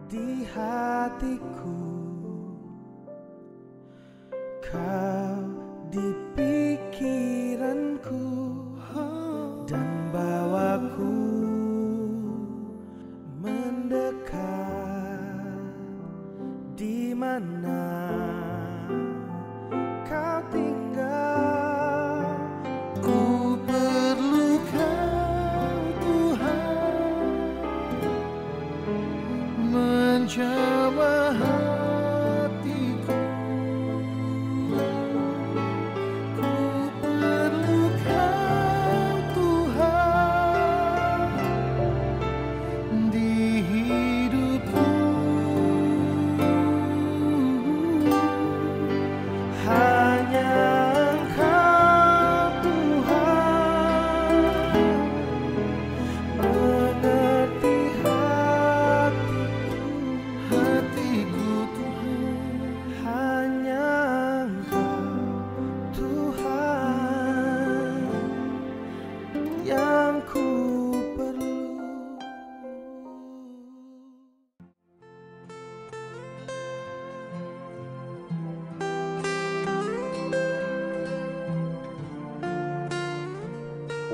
di hatiku, kau di pikiranku, dan bawaku mendekat. Di mana kau tinggal, ku perlu kau Tuhan, menjamah hatiku. Ku perlu kau Tuhan di hidupku. Hanya Engkau Tuhan mengerti hatiku Tuhan. Hanya Engkau Tuhan yang ku perlu.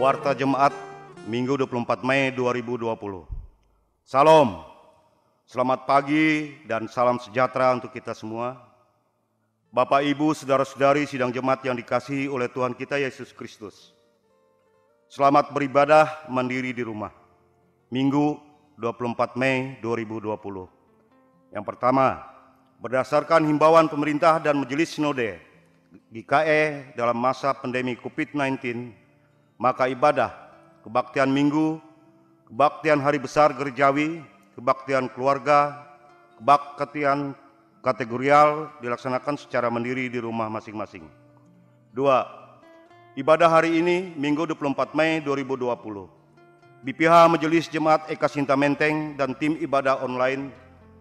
Warta Jemaat Minggu 24 Mei 2020. Salam, selamat pagi dan salam sejahtera untuk kita semua. Bapak, Ibu, Saudara-saudari sidang jemaat yang dikasihi oleh Tuhan kita Yesus Kristus. Selamat beribadah mandiri di rumah. Minggu 24 Mei 2020. Yang pertama, berdasarkan himbauan pemerintah dan Majelis Sinode GKE dalam masa pandemi COVID-19, maka ibadah, kebaktian minggu, kebaktian hari besar gerejawi, kebaktian keluarga, kebaktian kategorial dilaksanakan secara mandiri di rumah masing-masing. 2. Ibadah hari ini, Minggu 24 Mei 2020. BPH Majelis Jemaat Eka Sinta Menteng dan tim ibadah online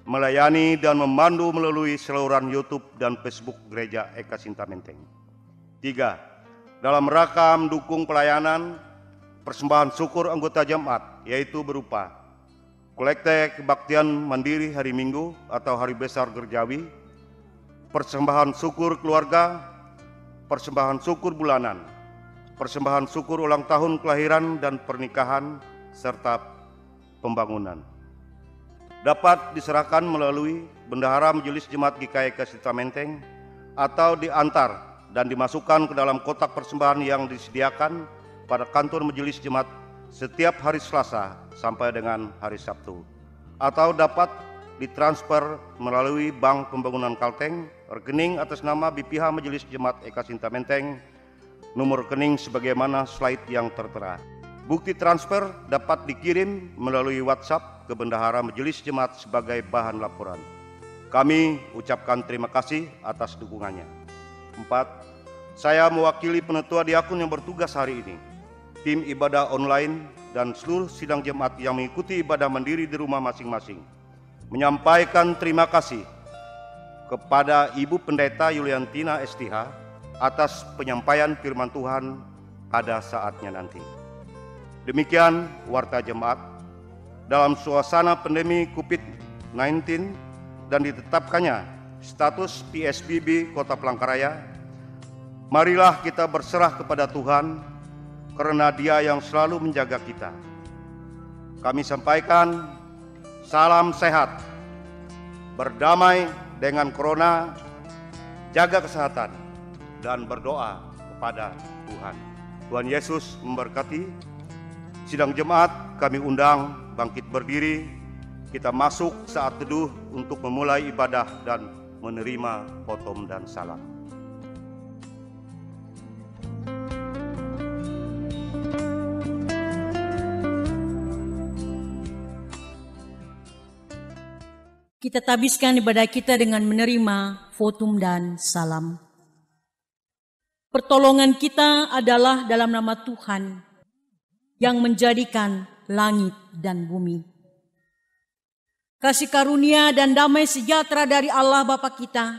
melayani dan memandu melalui saluran YouTube dan Facebook Gereja Eka Sinta Menteng. 3. Dalam rangka mendukung pelayanan persembahan syukur anggota jemaat, yaitu berupa kolekte kebaktian mandiri hari Minggu atau hari besar gerejawi, persembahan syukur keluarga, persembahan syukur bulanan, persembahan syukur ulang tahun kelahiran dan pernikahan, serta pembangunan. Dapat diserahkan melalui Bendahara Majelis Jemaat GKE Eka Sinta Menteng atau diantar dan dimasukkan ke dalam kotak persembahan yang disediakan pada kantor Majelis Jemaat setiap hari Selasa sampai dengan hari Sabtu, atau dapat ditransfer melalui Bank Pembangunan Kalteng, rekening atas nama BPH Majelis Jemaat Eka Sinta Menteng, nomor rekening sebagaimana slide yang tertera. Bukti transfer dapat dikirim melalui WhatsApp ke Bendahara Majelis Jemaat sebagai bahan laporan. Kami ucapkan terima kasih atas dukungannya. 4. Saya mewakili penetua diakun yang bertugas hari ini, tim ibadah online dan seluruh sidang jemaat yang mengikuti ibadah mandiri di rumah masing-masing, menyampaikan terima kasih kepada Ibu Pendeta Yuliantina STH atas penyampaian firman Tuhan pada saatnya nanti. Demikian warta jemaat. Dalam suasana pandemi COVID-19 dan ditetapkannya status PSBB Kota Palangkaraya, marilah kita berserah kepada Tuhan karena Dia yang selalu menjaga kita. Kami sampaikan salam sehat, berdamai dengan corona, jaga kesehatan, dan berdoa kepada Tuhan. Tuhan Yesus memberkati. Sidang jemaat kami undang bangkit berdiri. Kita masuk saat teduh untuk memulai ibadah dan menerima potom dan salam. Kita tabiskan ibadah kita dengan menerima votum dan salam. Pertolongan kita adalah dalam nama Tuhan yang menjadikan langit dan bumi. Kasih karunia dan damai sejahtera dari Allah Bapa kita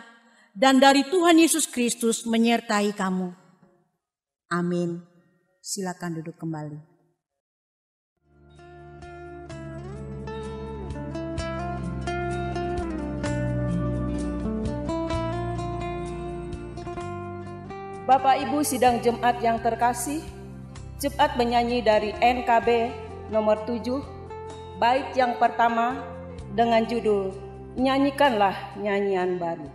dan dari Tuhan Yesus Kristus menyertai kamu. Amin. Silakan duduk kembali. Bapak Ibu sidang Jemaat yang terkasih, Jemaat menyanyi dari NKB nomor 7, bait yang pertama dengan judul Nyanyikanlah Nyanyian Baru.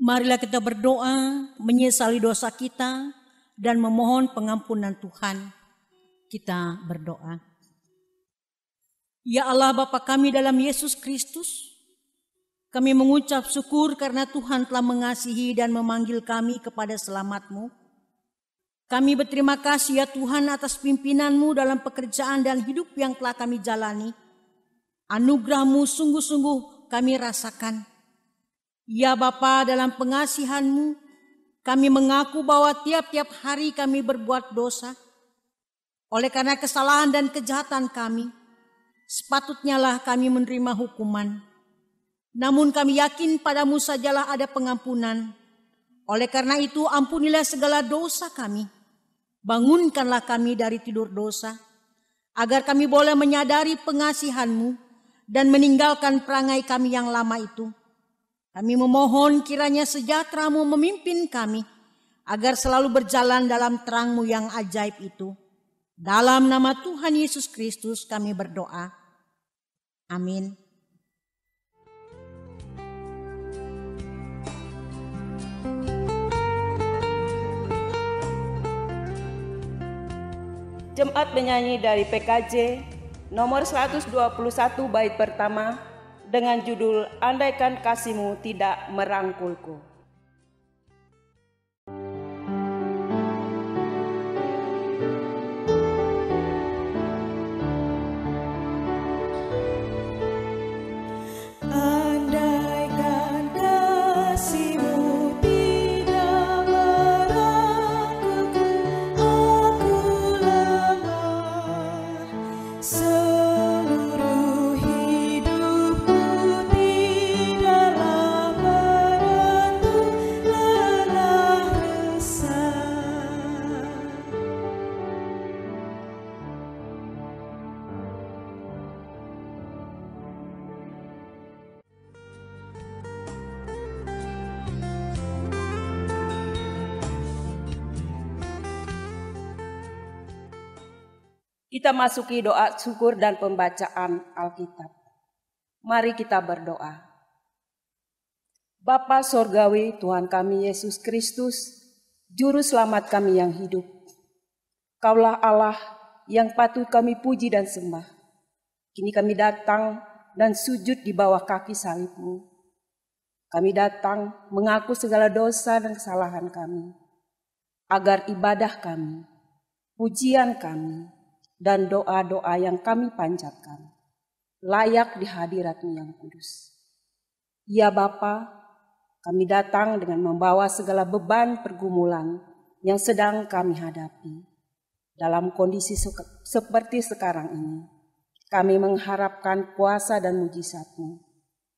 Marilah kita berdoa, menyesali dosa kita, dan memohon pengampunan Tuhan. Kita berdoa. Ya Allah Bapa kami dalam Yesus Kristus, kami mengucap syukur karena Tuhan telah mengasihi dan memanggil kami kepada selamat-Mu. Kami berterima kasih ya Tuhan atas pimpinan-Mu dalam pekerjaan dan hidup yang telah kami jalani. Anugerah-Mu sungguh-sungguh kami rasakan. Ya Bapa, dalam pengasihan-Mu, kami mengaku bahwa tiap-tiap hari kami berbuat dosa. Oleh karena kesalahan dan kejahatan kami, sepatutnya lah kami menerima hukuman. Namun kami yakin padamu sajalah ada pengampunan. Oleh karena itu ampunilah segala dosa kami. Bangunkanlah kami dari tidur dosa, agar kami boleh menyadari pengasihan-Mu dan meninggalkan perangai kami yang lama itu. Kami memohon kiranya sejahtera-Mu memimpin kami, agar selalu berjalan dalam terang-Mu yang ajaib itu. Dalam nama Tuhan Yesus Kristus kami berdoa. Amin. Jemaat menyanyi dari PKJ nomor 121 bait pertama dengan judul Andaikan Kasih-Mu Tidak Merangkulku. Andaikan kasih-Mu tidak merangkulku, aku lemah. Seluruh hidupku tidaklah menentu lelah resah. Kita masuki doa syukur dan pembacaan Alkitab. Mari kita berdoa. Bapa Sorgawi, Tuhan kami Yesus Kristus, Juru Selamat kami yang hidup. Kaulah Allah yang patut kami puji dan sembah. Kini kami datang dan sujud di bawah kaki salib-Mu. Kami datang mengaku segala dosa dan kesalahan kami, agar ibadah kami, pujian kami, dan doa-doa yang kami panjatkan layak di hadirat-Mu yang kudus. Ya Bapa, kami datang dengan membawa segala beban pergumulan yang sedang kami hadapi. Dalam kondisi seperti sekarang ini, kami mengharapkan kuasa dan mujizat-Mu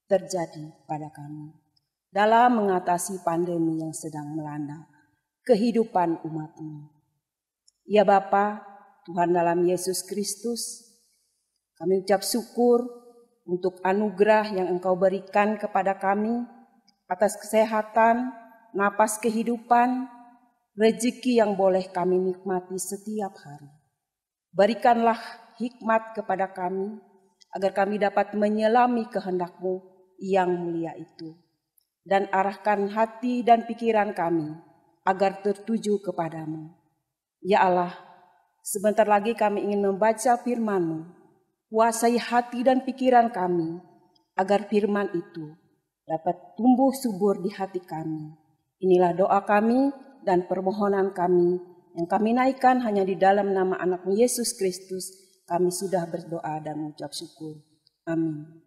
terjadi pada kami dalam mengatasi pandemi yang sedang melanda kehidupan umat-Mu. Ya Bapa, Tuhan dalam Yesus Kristus, kami ucap syukur untuk anugerah yang Engkau berikan kepada kami atas kesehatan, napas kehidupan, rezeki yang boleh kami nikmati setiap hari. Berikanlah hikmat kepada kami, agar kami dapat menyelami kehendak-Mu yang mulia itu. Dan arahkan hati dan pikiran kami agar tertuju kepadamu. Ya Allah, sebentar lagi kami ingin membaca firman-Mu. Kuasai hati dan pikiran kami agar firman itu dapat tumbuh subur di hati kami. Inilah doa kami dan permohonan kami yang kami naikkan hanya di dalam nama anak-Mu Yesus Kristus. Kami sudah berdoa dan mengucap syukur. Amin.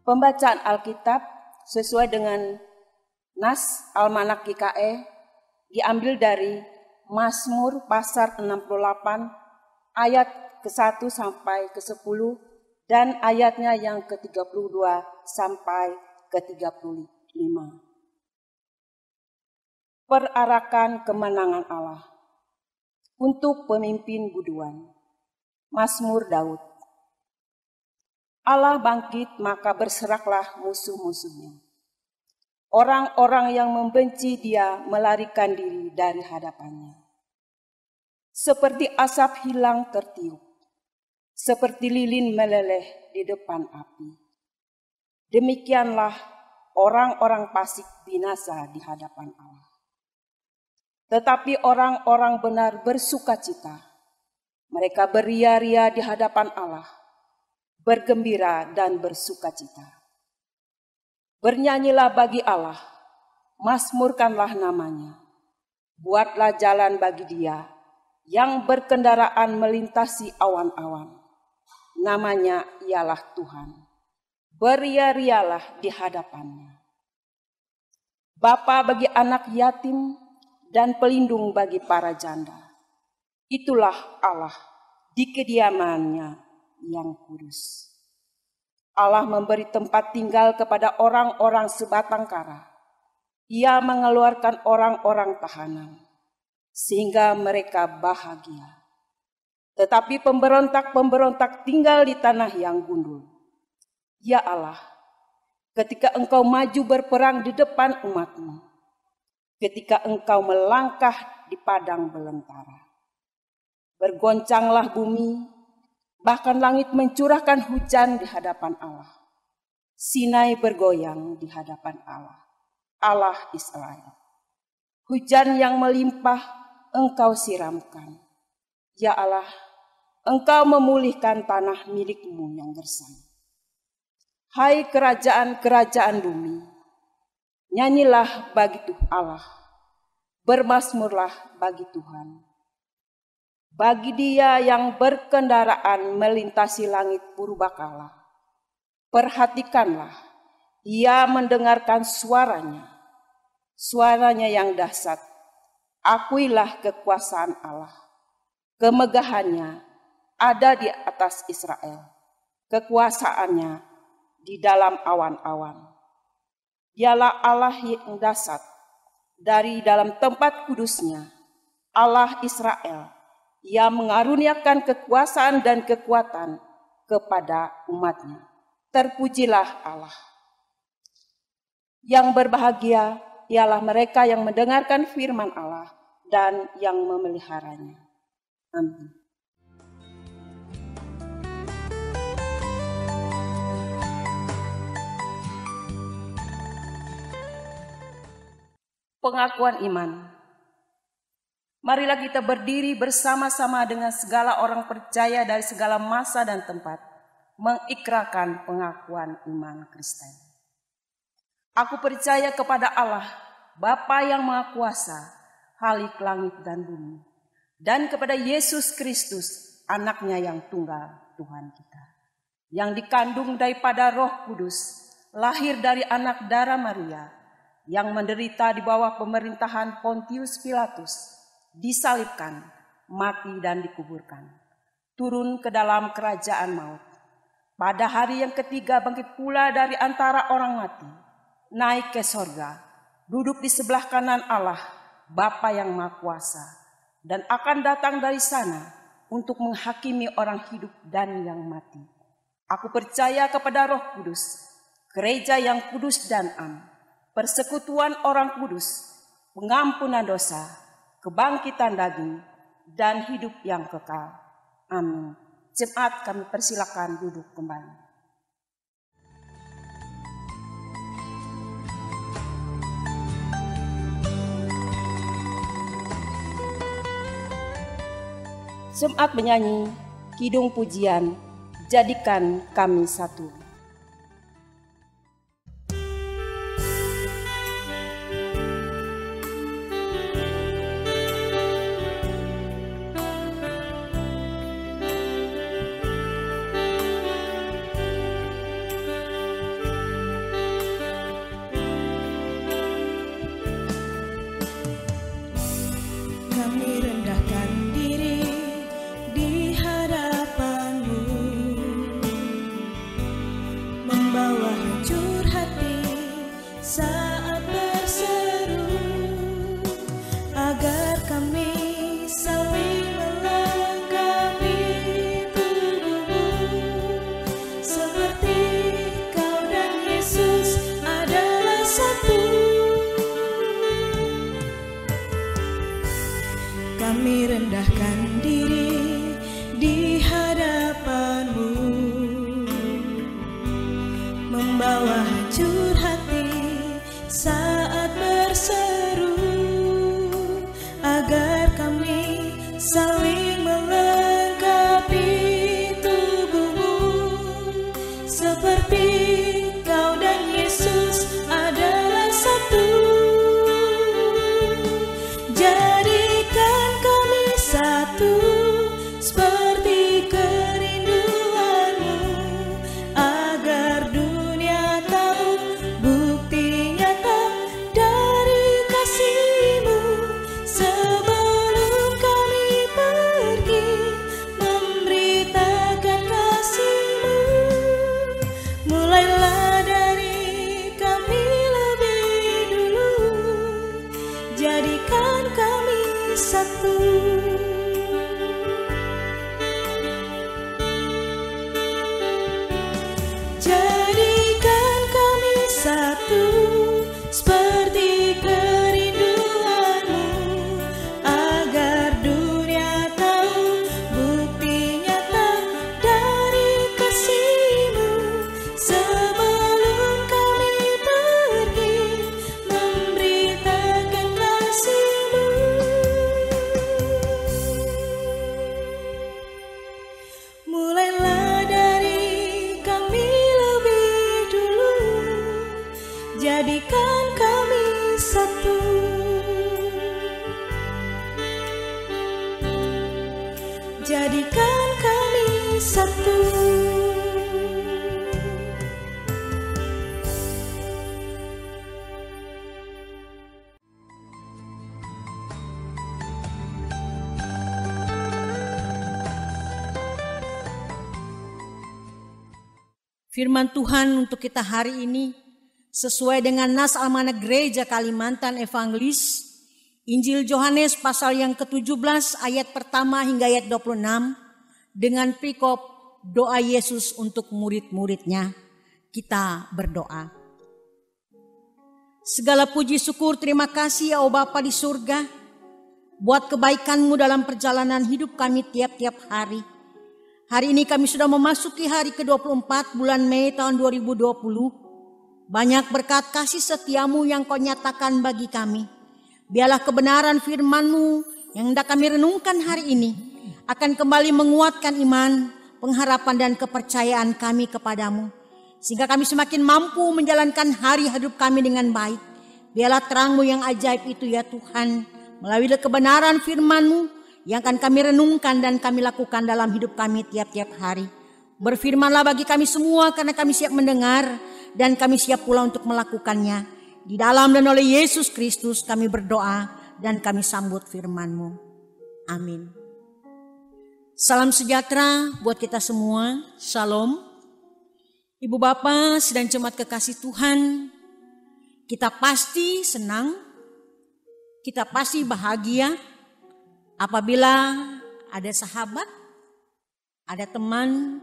Pembacaan Alkitab sesuai dengan Nas Almanak GKE diambil dari Mazmur pasal 68 ayat ke-1 sampai ke-10 dan ayatnya yang ke-32 sampai ke-35. Perarakan kemenangan Allah untuk pemimpin buduan. Mazmur Daud. Allah bangkit, maka berseraklah musuh-musuhnya. Orang-orang yang membenci Dia melarikan diri dari hadapannya. Seperti asap hilang tertiup, seperti lilin meleleh di depan api. Demikianlah orang-orang fasik binasa di hadapan Allah. Tetapi orang-orang benar bersukacita. Mereka beria-ria di hadapan Allah, bergembira dan bersukacita. Bernyanyilah bagi Allah, mazmurkanlah namanya. Buatlah jalan bagi Dia yang berkendaraan melintasi awan-awan. Namanya ialah Tuhan. Beria-rialah di hadapannya. Bapa bagi anak yatim dan pelindung bagi para janda. Itulah Allah di kediamannya yang kudus. Allah memberi tempat tinggal kepada orang-orang sebatang kara. Ia mengeluarkan orang-orang tahanan, sehingga mereka bahagia. Tetapi pemberontak-pemberontak tinggal di tanah yang gundul. Ya Allah, ketika Engkau maju berperang di depan umat-Mu, ketika Engkau melangkah di padang belantara, bergoncanglah bumi, bahkan langit mencurahkan hujan di hadapan Allah. Sinai bergoyang di hadapan Allah, Allah Israel. Hujan yang melimpah Engkau siramkan. Ya Allah, Engkau memulihkan tanah milik-Mu yang gersang. Hai kerajaan-kerajaan bumi, nyanyilah bagi Tuhan Allah, bermazmurlah bagi Tuhan. Bagi Dia yang berkendaraan melintasi langit purbakala. Perhatikanlah, Ia mendengarkan suaranya. Suaranya yang dahsyat. Akuilah kekuasaan Allah. Kemegahannya ada di atas Israel. Kekuasaannya di dalam awan-awan. Dialah Allah yang dahsyat. Dari dalam tempat kudusnya, Allah Israel. Ia mengaruniakan kekuasaan dan kekuatan kepada umat-Nya. Terpujilah Allah. Yang berbahagia ialah mereka yang mendengarkan firman Allah dan yang memeliharanya. Amin. Pengakuan iman. Marilah kita berdiri bersama-sama dengan segala orang percaya dari segala masa dan tempat, mengikrarkan pengakuan iman Kristen. Aku percaya kepada Allah, Bapa yang Maha Kuasa, Khalik langit dan bumi, dan kepada Yesus Kristus, Anak-Nya yang tunggal, Tuhan kita, yang dikandung daripada Roh Kudus, lahir dari anak darah Maria, yang menderita di bawah pemerintahan Pontius Pilatus, disalibkan, mati dan dikuburkan, turun ke dalam kerajaan maut. Pada hari yang ketiga bangkit pula dari antara orang mati, naik ke sorga, duduk di sebelah kanan Allah, Bapa yang Maha Kuasa, dan akan datang dari sana untuk menghakimi orang hidup dan yang mati. Aku percaya kepada Roh Kudus, gereja yang kudus dan am, persekutuan orang kudus, pengampunan dosa, kebangkitan daging, dan hidup yang kekal. Amin. Jemaat kami persilakan duduk kembali. Jemaat menyanyi kidung pujian, Jadikan Kami Satu. Kami rendahkan diri di hadapan-Mu, membawa hancur hati saat berseru, agar kami saling melengkapi tubuh-Mu, seperti Kau dan Yesus adalah satu. Kami rendahkan diri di hadapan-Mu, membawa hancur hati saat berseru, agar kami saling melengkapi tubuh-Mu, seperti Kau dan Yesus adalah satu. Jadikan kami satu, seperti kerinduan-Mu, agar dunia tahu bukti nyata dari kasih-Mu. Sebelum kami pergi memberitakan kasih-Mu, mulailah dari kami lebih dulu. Jadikan kami satu. Jadikan kami satu, seperti kerinduan-Mu, agar dunia tahu bukti nyata dari kasih-Mu. Sebelum kami pergi memberitakan kasih-Mu, mulailah dari kami lebih dulu. Jadikan kami satu. Jadikan kami satu. Firman Tuhan untuk kita hari ini sesuai dengan nas amanat Gereja Kalimantan Evangelis, Injil Yohanes pasal yang ke-17 ayat pertama hingga ayat 26 dengan perikop doa Yesus untuk murid-muridnya. Kita berdoa. Segala puji syukur terima kasih ya Allah Bapa di surga buat kebaikan-Mu dalam perjalanan hidup kami tiap-tiap hari. Hari ini kami sudah memasuki hari ke-24 bulan Mei tahun 2020. Banyak berkat kasih setia-Mu yang Kau nyatakan bagi kami. Biarlah kebenaran firman-Mu yang hendak kami renungkan hari ini akan kembali menguatkan iman, pengharapan dan kepercayaan kami kepadamu. Sehingga kami semakin mampu menjalankan hari hidup kami dengan baik. Biarlah terang-Mu yang ajaib itu ya Tuhan, melalui kebenaran firman-Mu yang akan kami renungkan dan kami lakukan dalam hidup kami tiap-tiap hari. Berfirmanlah bagi kami semua karena kami siap mendengar dan kami siap pula untuk melakukannya. Di dalam dan oleh Yesus Kristus kami berdoa dan kami sambut firman-Mu. Amin. Salam sejahtera buat kita semua. Shalom. Ibu Bapa dan jemaat kekasih Tuhan, kita pasti senang, kita pasti bahagia apabila ada sahabat, ada teman,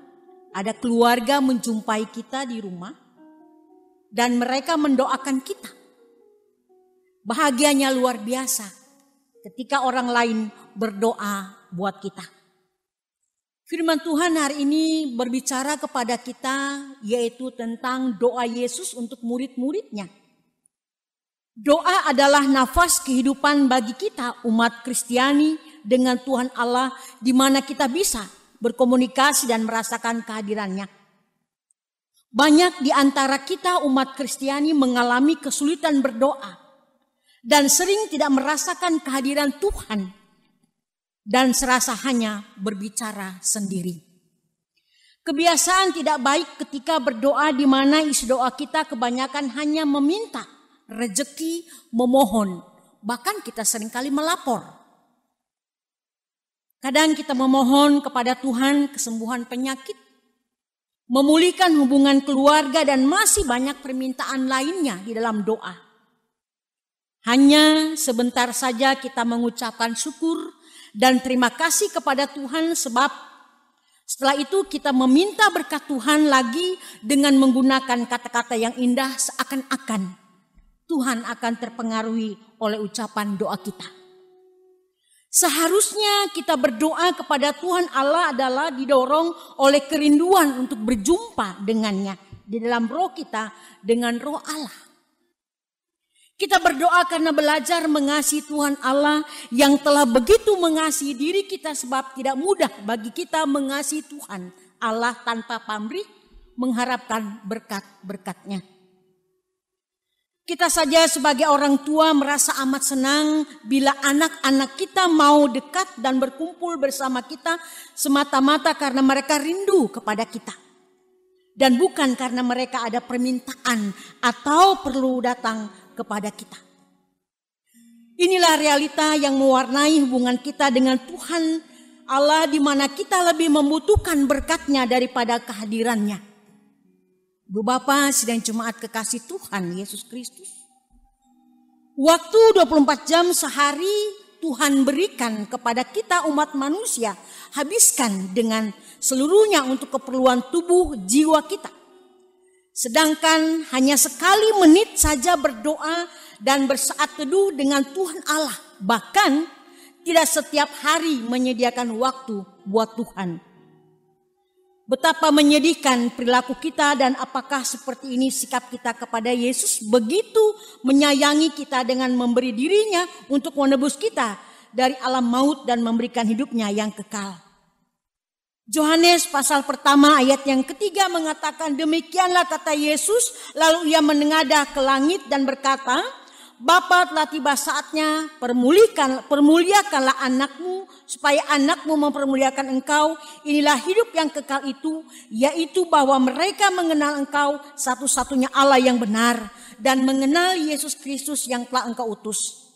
ada keluarga menjumpai kita di rumah dan mereka mendoakan kita. Bahagianya luar biasa. ketika orang lain berdoa buat kita. Firman Tuhan hari ini berbicara kepada kita yaitu tentang doa Yesus untuk murid-muridnya. Doa adalah nafas kehidupan bagi kita umat Kristiani dengan Tuhan Allah di mana kita bisa berkomunikasi dan merasakan kehadirannya. Banyak di antara kita umat Kristiani mengalami kesulitan berdoa dan sering tidak merasakan kehadiran Tuhan. Dan serasa hanya berbicara sendiri. Kebiasaan tidak baik ketika berdoa di mana isi doa kita kebanyakan hanya meminta rezeki, memohon. Bahkan kita seringkali melapor. Kadang kita memohon kepada Tuhan kesembuhan penyakit, memulihkan hubungan keluarga dan masih banyak permintaan lainnya di dalam doa. Hanya sebentar saja kita mengucapkan syukur dan terima kasih kepada Tuhan sebab setelah itu kita meminta berkat Tuhan lagi dengan menggunakan kata-kata yang indah seakan-akan Tuhan akan terpengaruhi oleh ucapan doa kita. Seharusnya kita berdoa kepada Tuhan Allah adalah didorong oleh kerinduan untuk berjumpa dengannya di dalam roh kita dengan roh Allah. Kita berdoa karena belajar mengasihi Tuhan Allah yang telah begitu mengasihi diri kita sebab tidak mudah bagi kita mengasihi Tuhan Allah tanpa pamrih mengharapkan berkat-berkat-Nya. Kita saja sebagai orang tua merasa amat senang bila anak-anak kita mau dekat dan berkumpul bersama kita semata-mata karena mereka rindu kepada kita. Dan bukan karena mereka ada permintaan atau perlu datang kepada kita. Inilah realita yang mewarnai hubungan kita dengan Tuhan Allah di mana kita lebih membutuhkan berkat-Nya daripada kehadiran-Nya. Ibu Bapa sidang jemaat kekasih Tuhan Yesus Kristus. Waktu 24 jam sehari Tuhan berikan kepada kita umat manusia, habiskan dengan seluruhnya untuk keperluan tubuh jiwa kita. Sedangkan hanya sekali menit saja berdoa dan bersaat teduh dengan Tuhan Allah. Bahkan tidak setiap hari menyediakan waktu buat Tuhan. Betapa menyedihkan perilaku kita dan apakah seperti ini sikap kita kepada Yesus begitu menyayangi kita dengan memberi dirinya untuk menebus kita dari alam maut dan memberikan hidupnya yang kekal. Yohanes pasal pertama ayat yang ketiga mengatakan demikianlah kata Yesus lalu ia menengadah ke langit dan berkata, Bapa telah tiba saatnya permuliakanlah anakmu supaya anakmu mempermuliakan engkau. Inilah hidup yang kekal itu yaitu bahwa mereka mengenal engkau satu-satunya Allah yang benar dan mengenal Yesus Kristus yang telah engkau utus.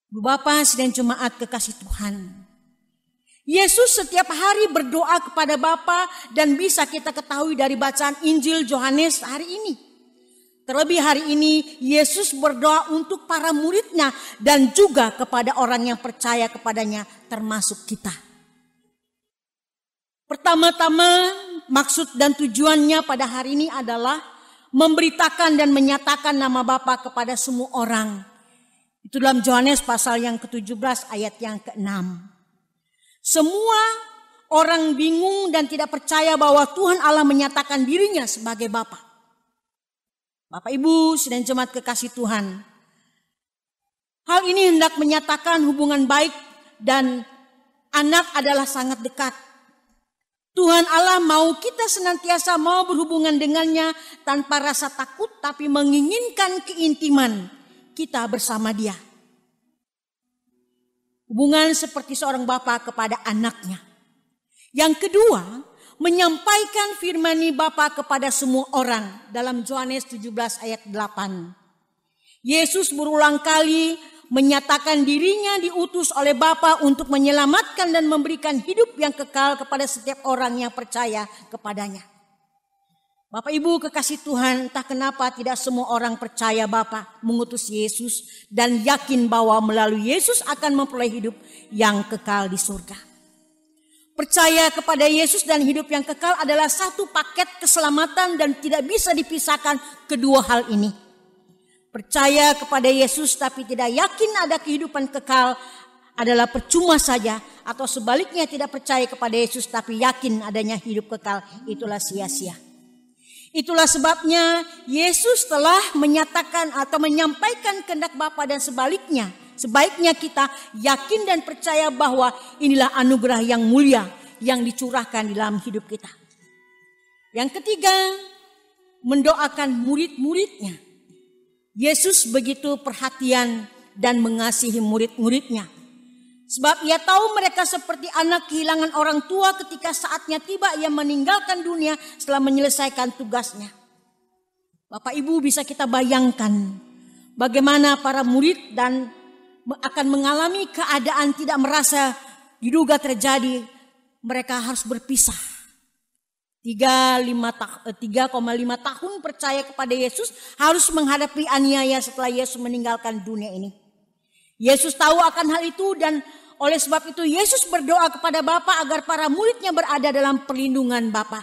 Bapak sidang jemaat kekasih Tuhan. Yesus setiap hari berdoa kepada Bapa dan bisa kita ketahui dari bacaan Injil Yohanes hari ini. Terlebih hari ini Yesus berdoa untuk para murid-Nya dan juga kepada orang yang percaya kepadanya termasuk kita. Pertama-tama maksud dan tujuannya pada hari ini adalah memberitakan dan menyatakan nama Bapa kepada semua orang. Itu dalam Yohanes pasal yang ke-17 ayat yang ke-6. Semua orang bingung dan tidak percaya bahwa Tuhan Allah menyatakan dirinya sebagai Bapa. Bapak Ibu sidang jemaat kekasih Tuhan. Hal ini hendak menyatakan hubungan baik dan anak adalah sangat dekat. Tuhan Allah mau kita senantiasa mau berhubungan dengannya tanpa rasa takut tapi menginginkan keintiman kita bersama Dia. Hubungan seperti seorang bapa kepada anaknya. Yang kedua, menyampaikan firman Bapa kepada semua orang dalam Yohanes 17 ayat 8. Yesus berulang kali menyatakan dirinya diutus oleh Bapa untuk menyelamatkan dan memberikan hidup yang kekal kepada setiap orang yang percaya kepadanya. Bapak Ibu kekasih Tuhan, entah kenapa tidak semua orang percaya Bapa mengutus Yesus dan yakin bahwa melalui Yesus akan memperoleh hidup yang kekal di surga. Percaya kepada Yesus dan hidup yang kekal adalah satu paket keselamatan dan tidak bisa dipisahkan kedua hal ini. Percaya kepada Yesus tapi tidak yakin ada kehidupan kekal adalah percuma saja, atau sebaliknya tidak percaya kepada Yesus tapi yakin adanya hidup kekal, itulah sia-sia. Itulah sebabnya Yesus telah menyatakan atau menyampaikan kehendak Bapa, dan sebaliknya, sebaiknya kita yakin dan percaya bahwa inilah anugerah yang mulia yang dicurahkan di dalam hidup kita. Yang ketiga, mendoakan murid-muridnya. Yesus begitu perhatian dan mengasihi murid-muridnya. Sebab ia tahu mereka seperti anak kehilangan orang tua ketika saatnya tiba ia meninggalkan dunia setelah menyelesaikan tugasnya. Bapak Ibu, bisa kita bayangkan bagaimana para murid dan akan mengalami keadaan tidak merasa diduga terjadi. Mereka harus berpisah. 3,5 tahun percaya kepada Yesus harus menghadapi aniaya setelah Yesus meninggalkan dunia ini. Yesus tahu akan hal itu, dan oleh sebab itu Yesus berdoa kepada Bapa agar para muridnya berada dalam perlindungan Bapa.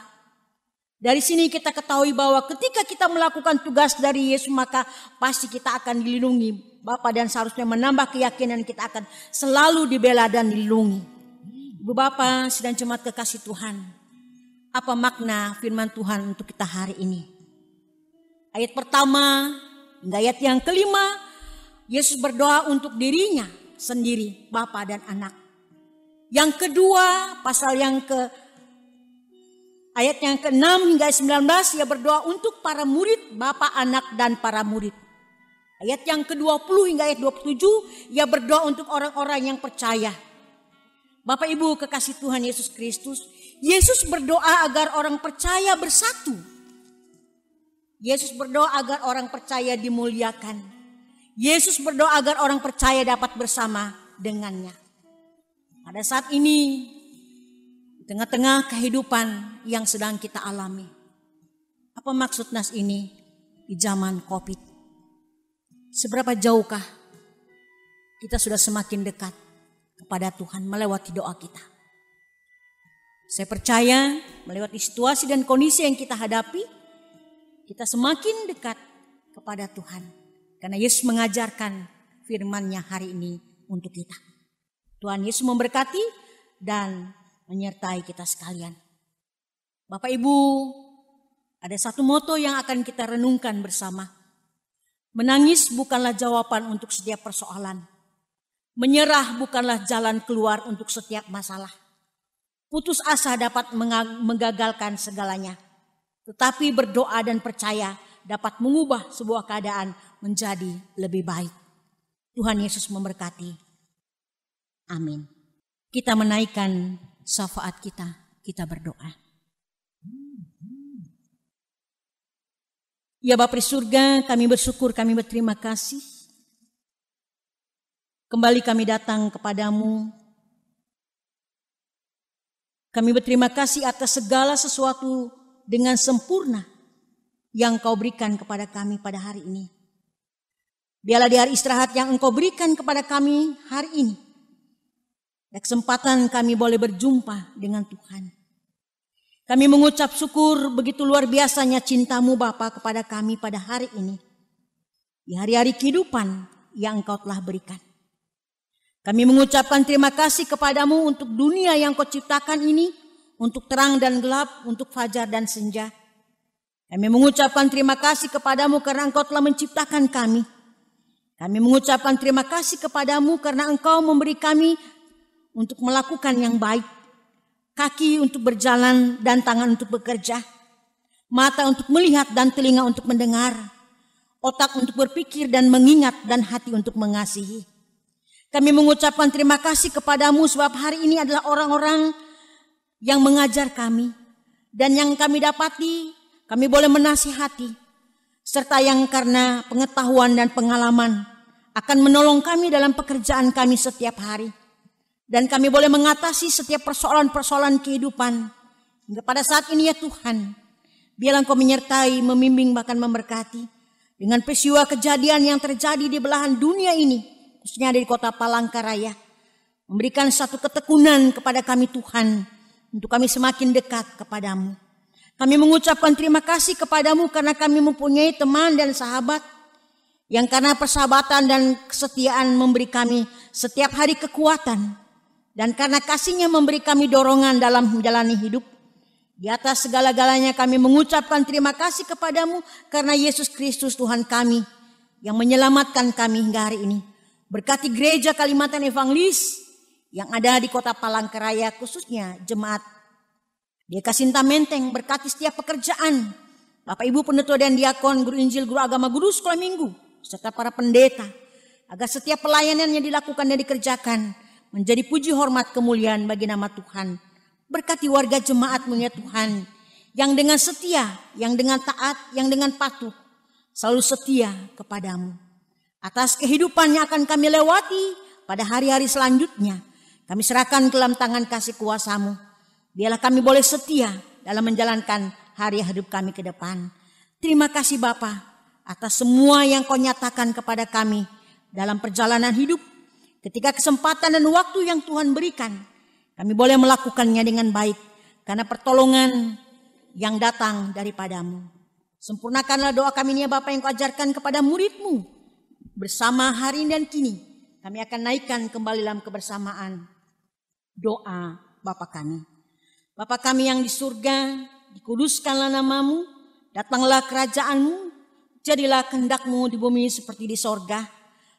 Dari sini kita ketahui bahwa ketika kita melakukan tugas dari Yesus, maka pasti kita akan dilindungi Bapa, dan seharusnya menambah keyakinan kita akan selalu dibela dan dilindungi. Ibu Bapa, sidang jemaat kekasih Tuhan, apa makna firman Tuhan untuk kita hari ini? Ayat pertama hingga ayat yang kelima, Yesus berdoa untuk dirinya sendiri, Bapa dan Anak. Yang kedua, ayat yang ke-6 hingga 19, ia berdoa untuk para murid, Bapa, Anak, dan para murid. Ayat yang ke-20 hingga ayat 27, ia berdoa untuk orang-orang yang percaya. Bapak Ibu kekasih Tuhan Yesus Kristus, Yesus berdoa agar orang percaya bersatu. Yesus berdoa agar orang percaya dimuliakan. Yesus berdoa agar orang percaya dapat bersama dengannya. Pada saat ini, di tengah-tengah kehidupan yang sedang kita alami, apa maksud nas ini di zaman COVID? Seberapa jauhkah kita sudah semakin dekat kepada Tuhan melewati doa kita? Saya percaya melewati situasi dan kondisi yang kita hadapi, kita semakin dekat kepada Tuhan. Karena Yesus mengajarkan firman-Nya hari ini untuk kita. Tuhan Yesus memberkati dan menyertai kita sekalian. Bapak Ibu, ada satu moto yang akan kita renungkan bersama. Menangis bukanlah jawaban untuk setiap persoalan. Menyerah bukanlah jalan keluar untuk setiap masalah. Putus asa dapat menggagalkan segalanya. Tetapi berdoa dan percaya dapat mengubah sebuah keadaan menjadi lebih baik. Tuhan Yesus memberkati. Amin. Kita menaikkan syafaat kita berdoa. Ya Bapa di surga, kami bersyukur, kami berterima kasih. Kembali kami datang kepadamu. Kami berterima kasih atas segala sesuatu dengan sempurna yang Kau berikan kepada kami pada hari ini. Biarlah di hari istirahat yang Engkau berikan kepada kami hari ini, ada kesempatan kami boleh berjumpa dengan Tuhan. Kami mengucap syukur begitu luar biasanya cinta-Mu Bapa kepada kami pada hari ini. Di hari-hari kehidupan yang Engkau telah berikan. Kami mengucapkan terima kasih kepadamu untuk dunia yang Kau ciptakan ini, untuk terang dan gelap, untuk fajar dan senja. Kami mengucapkan terima kasih kepadamu karena Engkau telah menciptakan kami. Kami mengucapkan terima kasih kepadamu karena Engkau memberi kami untuk melakukan yang baik. Kaki untuk berjalan dan tangan untuk bekerja. Mata untuk melihat dan telinga untuk mendengar. Otak untuk berpikir dan mengingat dan hati untuk mengasihi. Kami mengucapkan terima kasih kepadamu sebab hari ini adalah orang-orang yang mengajar kami. Dan yang kami dapati, kami boleh menasihati. Serta yang karena pengetahuan dan pengalaman akan menolong kami dalam pekerjaan kami setiap hari. Dan kami boleh mengatasi setiap persoalan-persoalan kehidupan. Hingga pada saat ini ya Tuhan, biarlah Engkau menyertai, membimbing, bahkan memberkati. Dengan peristiwa kejadian yang terjadi di belahan dunia ini, khususnya di kota Palangkaraya, memberikan satu ketekunan kepada kami Tuhan, untuk kami semakin dekat kepadamu. Kami mengucapkan terima kasih kepadamu karena kami mempunyai teman dan sahabat yang karena persahabatan dan kesetiaan memberi kami setiap hari kekuatan, dan karena kasih-Nya memberi kami dorongan dalam menjalani hidup. Di atas segala-galanya kami mengucapkan terima kasih kepadamu karena Yesus Kristus Tuhan kami yang menyelamatkan kami hingga hari ini. Berkati gereja Kalimantan Evangelis yang ada di Kota Palangkaraya, khususnya jemaat GK Sinta Menteng. Berkati setiap pekerjaan Bapak Ibu penetua dan diakon, guru Injil, guru agama, guru sekolah minggu, serta para pendeta, agar setiap pelayanan yang dilakukan dan dikerjakan menjadi puji hormat kemuliaan bagi nama Tuhan. Berkati warga jemaat-Mu ya Tuhan, yang dengan setia, yang dengan taat, yang dengan patuh, selalu setia kepadamu. Atas kehidupan yang akan kami lewati pada hari-hari selanjutnya, kami serahkan ke dalam tangan kasih kuasa-Mu. Biarlah kami boleh setia dalam menjalankan hari hidup kami ke depan. Terima kasih Bapa atas semua yang Kau nyatakan kepada kami dalam perjalanan hidup. Ketika kesempatan dan waktu yang Tuhan berikan, kami boleh melakukannya dengan baik karena pertolongan yang datang daripada-Mu. Sempurnakanlah doa kami ini ya Bapa yang Kau ajarkan kepada murid-Mu. Bersama hari ini dan kini kami akan naikkan kembali dalam kebersamaan doa Bapa kami. Bapa kami yang di surga, dikuduskanlah nama-Mu, datanglah kerajaan-Mu, jadilah kehendak-Mu di bumi seperti di sorga.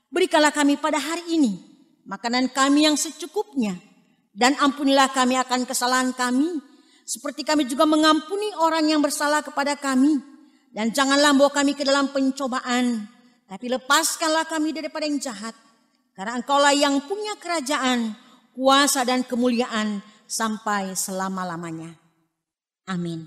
Berikanlah kami pada hari ini makanan kami yang secukupnya, dan ampunilah kami akan kesalahan kami, seperti kami juga mengampuni orang yang bersalah kepada kami. Dan janganlah bawa kami ke dalam pencobaan, tapi lepaskanlah kami daripada yang jahat. Karena Engkaulah yang punya kerajaan, kuasa dan kemuliaan sampai selama-lamanya. Amin.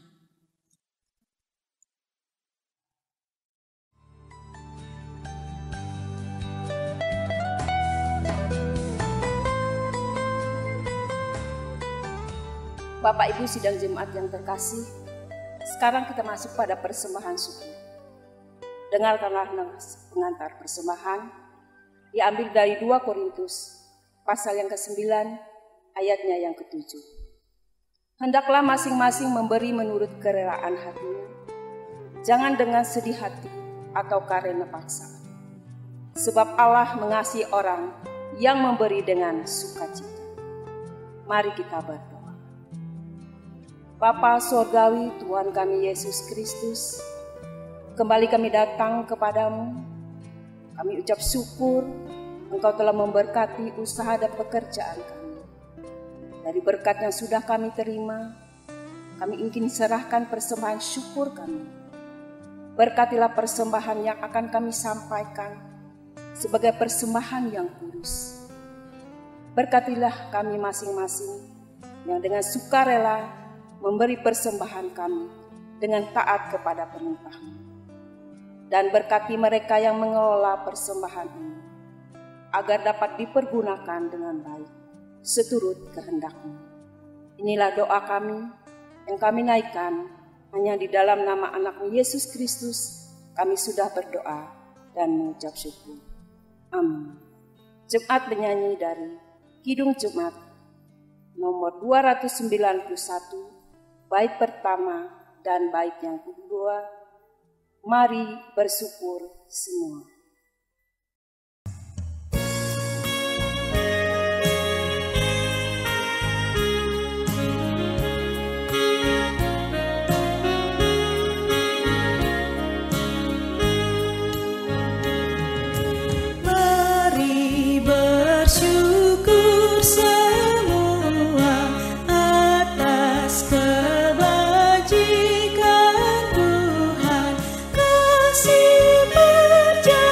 Bapak Ibu sidang jemaat yang terkasih, sekarang kita masuk pada persembahan syukur. Dengarkanlah pengantar persembahan diambil dari 2 Korintus pasal yang ke-9 ayatnya yang ke-7. Hendaklah masing-masing memberi menurut kerelaan hatinya, jangan dengan sedih hati atau karena paksaan. Sebab Allah mengasihi orang yang memberi dengan sukacita. Mari kita berdoa. Bapa Surgawi, Tuhan kami Yesus Kristus, kembali kami datang kepadamu. Kami ucap syukur Engkau telah memberkati usaha dan pekerjaan kami. Dari berkat yang sudah kami terima, kami ingin serahkan persembahan syukur kami. Berkatilah persembahan yang akan kami sampaikan sebagai persembahan yang kudus. Berkatilah kami masing-masing yang dengan sukarela memberi persembahan kami dengan taat kepada perintah-Mu. Dan berkati mereka yang mengelola persembahan ini, agar dapat dipergunakan dengan baik, seturut kehendak-Mu. Inilah doa kami yang kami naikkan hanya di dalam nama anak-Mu Yesus Kristus. Kami sudah berdoa dan mengucap syukur. Amin. Jemaat menyanyi dari Kidung Jemaat nomor 291, bait pertama dan bait yang kedua. Mari bersyukur semua. Mari bersyukur semua atas kebajikan Tuhan, kasih berjalan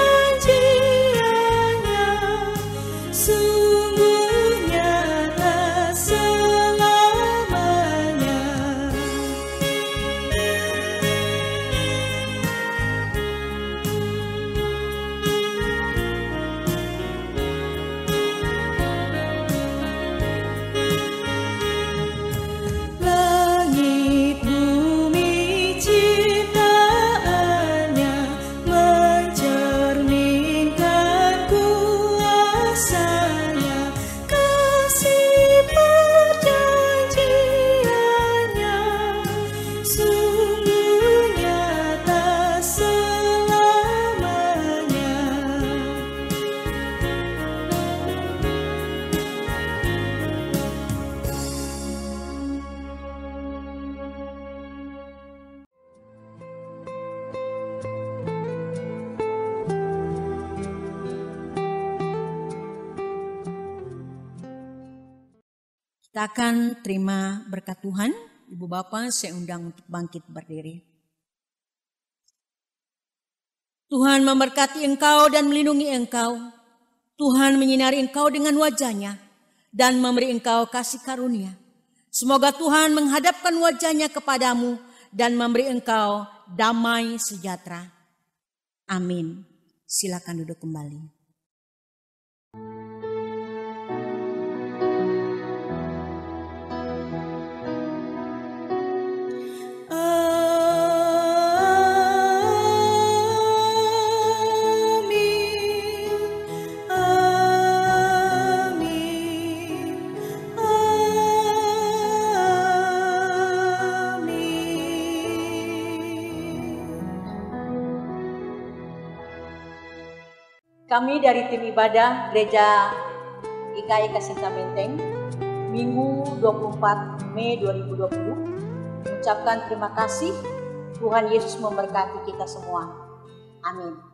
Kita akan terima berkat Tuhan. Ibu Bapak, saya undang untuk bangkit berdiri. Tuhan memberkati engkau dan melindungi engkau. Tuhan menyinari engkau dengan wajah-Nya dan memberi engkau kasih karunia. Semoga Tuhan menghadapkan wajah-Nya kepadamu dan memberi engkau damai sejahtera. Amin. Silakan duduk kembali. Kami dari tim ibadah Gereja GKI Kasinta Menteng, Minggu 24 Mei 2020, mengucapkan terima kasih. Tuhan Yesus memberkati kita semua. Amin.